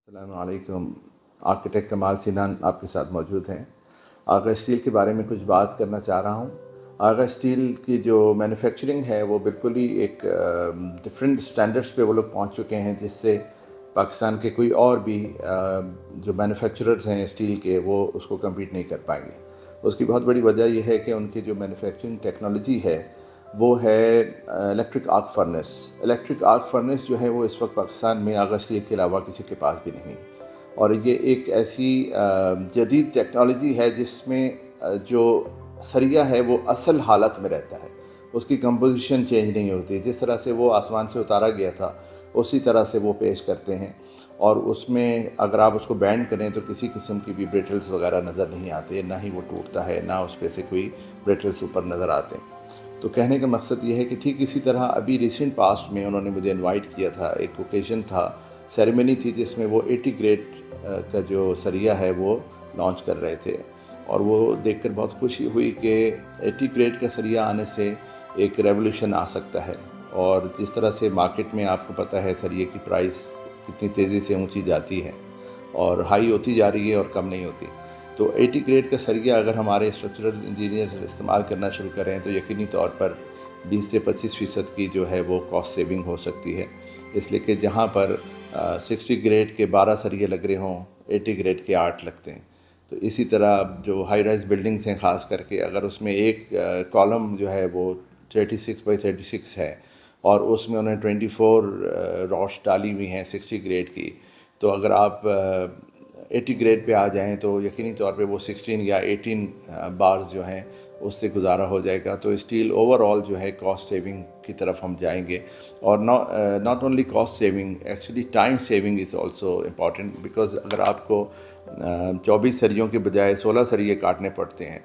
अस्सलामुअलैकुम। आर्किटेक्ट कमाल सिनान आपके साथ मौजूद हैं। आगा स्टील के बारे में कुछ बात करना चाह रहा हूँ। आगा स्टील की जो मैन्युफैक्चरिंग है वो बिल्कुल ही एक डिफरेंट स्टैंडर्ड्स पे वो लोग पहुँच चुके हैं, जिससे पाकिस्तान के कोई और भी जो मैन्युफैक्चरर्स हैं स्टील के वो उसको कम्पीट नहीं कर पाएंगे। उसकी बहुत बड़ी वजह यह है कि उनकी जो मैन्युफैक्चरिंग टेक्नोलॉजी है वो है electric arc furnace. Electric arc furnace जो है वो इस वक्त पाकिस्तान में आगा स्टील के अलावा किसी के पास भी नहीं। और ये एक ऐसी जदीद टेक्नोलॉजी है जिसमें जो सरिया है वो असल हालत में रहता है, उसकी कंपोजिशन चेंज नहीं होती। जिस तरह से वो आसमान से उतारा गया था उसी तरह से वो पेश करते हैं, और उसमें अगर आप उसको बैंड करें तो किसी किस्म की भी ब्रिटल्स वगैरह नज़र नहीं आते, ना ही वो टूटता है, ना उस पर से कोई ब्रिटल्स ऊपर नज़र आते हैं। तो कहने का मकसद ये है कि ठीक इसी तरह अभी रिसेंट पास्ट में उन्होंने मुझे इनवाइट किया था, एक ओकेजन था, सेरेमनी थी जिसमें वो 80 ग्रेड का जो सरिया है वो लॉन्च कर रहे थे। और वो देखकर बहुत खुशी हुई कि 80 ग्रेड का सरिया आने से एक रेवोल्यूशन आ सकता है। और जिस तरह से मार्केट में आपको पता है सरिये की प्राइस कितनी तेज़ी से ऊंची जाती है और हाई होती जा रही है और कम नहीं होती। तो 80 ग्रेड का सरिया अगर हमारे स्ट्रक्चरल इंजीनियर्स इस्तेमाल करना शुरू करें तो यकीनी तौर पर 20 से 25% की जो है वो कॉस्ट सेविंग हो सकती है। इसलिए कि जहाँ पर 60 ग्रेड के 12 सरिये लग रहे हों, 80 ग्रेड के 8 लगते हैं। तो इसी तरह जो हाई राइज बिल्डिंग्स हैं ख़ास करके, अगर उसमें एक कॉलम जो है वो 36 बाई 36 है और उसमें उन्होंने 24 रॉड्स डाली हुई हैं 60 ग्रेड की, तो अगर आप 80 ग्रेड पे आ जाएं तो यकीनी तौर पे वो 16 या 18 बार्स जो हैं उससे गुजारा हो जाएगा। तो स्टील ओवरऑल जो है कॉस्ट सेविंग की तरफ हम जाएंगे। और not only cost saving, actually time saving is also important, because अगर आपको 24 सरियों के बजाय 16 सरिये काटने पड़ते हैं,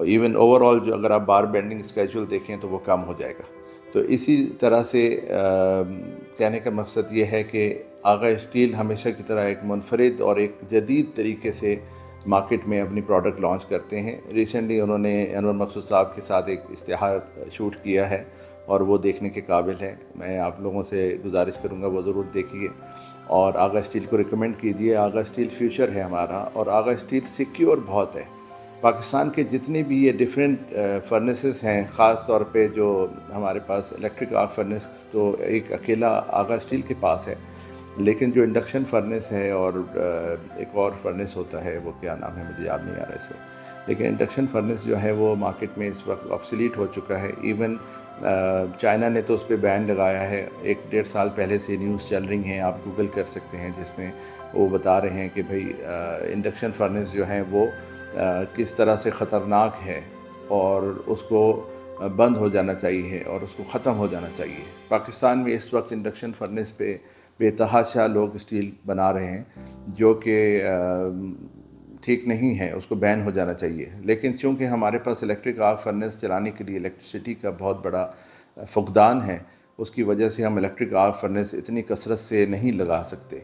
इवन ओवरऑल जो अगर आप बार बेंडिंग स्केड्यूल देखें तो वो कम हो जाएगा। तो इसी तरह से कहने का मकसद ये है कि आगा स्टील हमेशा की तरह एक मुनफरिद और एक जदीद तरीके से मार्केट में अपनी प्रोडक्ट लॉन्च करते हैं। रिसेंटली उन्होंने अनवर मकसूद साहब के साथ एक इश्तिहार शूट किया है और वो देखने के काबिल है। मैं आप लोगों से गुजारिश करूँगा वो ज़रूर देखिए और आगा स्टील को रिकमेंड कीजिए। आगा स्टील फ्यूचर है हमारा, और आगा स्टील सिक्योर बहुत है। पाकिस्तान के जितने भी ये डिफरेंट फर्नेसेस हैं, ख़ास तौर पे जो हमारे पास इलेक्ट्रिक आर्क फर्नेस तो एक अकेला आगा स्टील के पास है, लेकिन जो इंडक्शन फर्नेस है और एक और फर्नेस होता है, वो क्या नाम है मुझे याद नहीं आ रहा इस वक्त, लेकिन इंडक्शन फर्नेस जो है वो मार्केट में इस वक्त ऑब्सोलीट हो चुका है। इवन चाइना ने तो उस पर बैन लगाया है। 1-1.5 साल पहले से न्यूज़ चल रही हैं, आप गूगल कर सकते हैं, जिसमें वो बता रहे हैं कि भाई इंडक्शन फर्नेस जो है वो किस तरह से ख़तरनाक है और उसको बंद हो जाना चाहिए और उसको ख़त्म हो जाना चाहिए। पाकिस्तान में इस वक्त इंडक्शन फर्नेस पे बेतहाशा लोग स्टील बना रहे हैं जो कि ठीक नहीं है, उसको बैन हो जाना चाहिए। लेकिन चूँकि हमारे पास इलेक्ट्रिक आर्क फर्नेस चलाने के लिए इलेक्ट्रिसिटी का बहुत बड़ा फुकदान है, उसकी वजह से हम इलेक्ट्रिक आर्क फर्नेस इतनी कसरत से नहीं लगा सकते।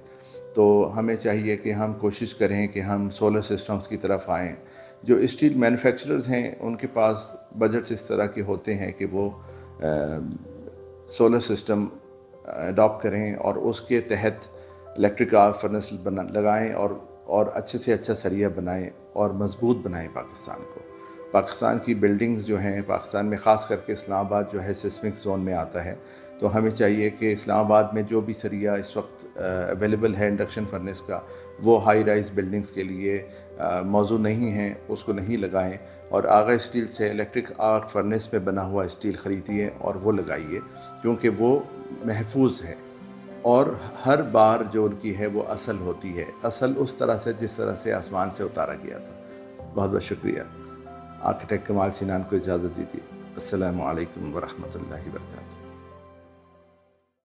तो हमें चाहिए कि हम कोशिश करें कि हम सोलर सिस्टम्स की तरफ आएँ। जो स्टील मैन्युफैक्चरर्स हैं उनके पास बजट्स इस तरह के होते हैं कि वो सोलर सिस्टम अडॉप्ट करें और उसके तहत इलेक्ट्रिक आर्क फर्नेस लगाएं और अच्छे से अच्छा सरिया बनाएं और मज़बूत बनाएं पाकिस्तान को। पाकिस्तान की बिल्डिंग्स जो हैं, पाकिस्तान में ख़ास करके इस्लामाबाद जो है सिस्मिक ज़ोन में आता है, तो हमें चाहिए कि इस्लामाबाद में जो भी सरिया इस वक्त अवेलेबल है इंडक्शन फर्नेस का, वो हाई राइज बिल्डिंग्स के लिए मौजू नहीं है, उसको नहीं लगाएं। और आगा स्टील से इलेक्ट्रिक आर्क फर्नेस में बना हुआ स्टील ख़रीदिए और वो लगाइए, क्योंकि वो महफूज है और हर बार जो उनकी है वो असल होती है, असल उस तरह से जिस तरह से आसमान से उतारा गया था। बहुत बहुत शुक्रिया। आर्किटेक्ट कमाल सिनान को इजाज़त दीजिए। अस्सलामु अलैकुम व रहमतुल्लाहि व बरकातहू।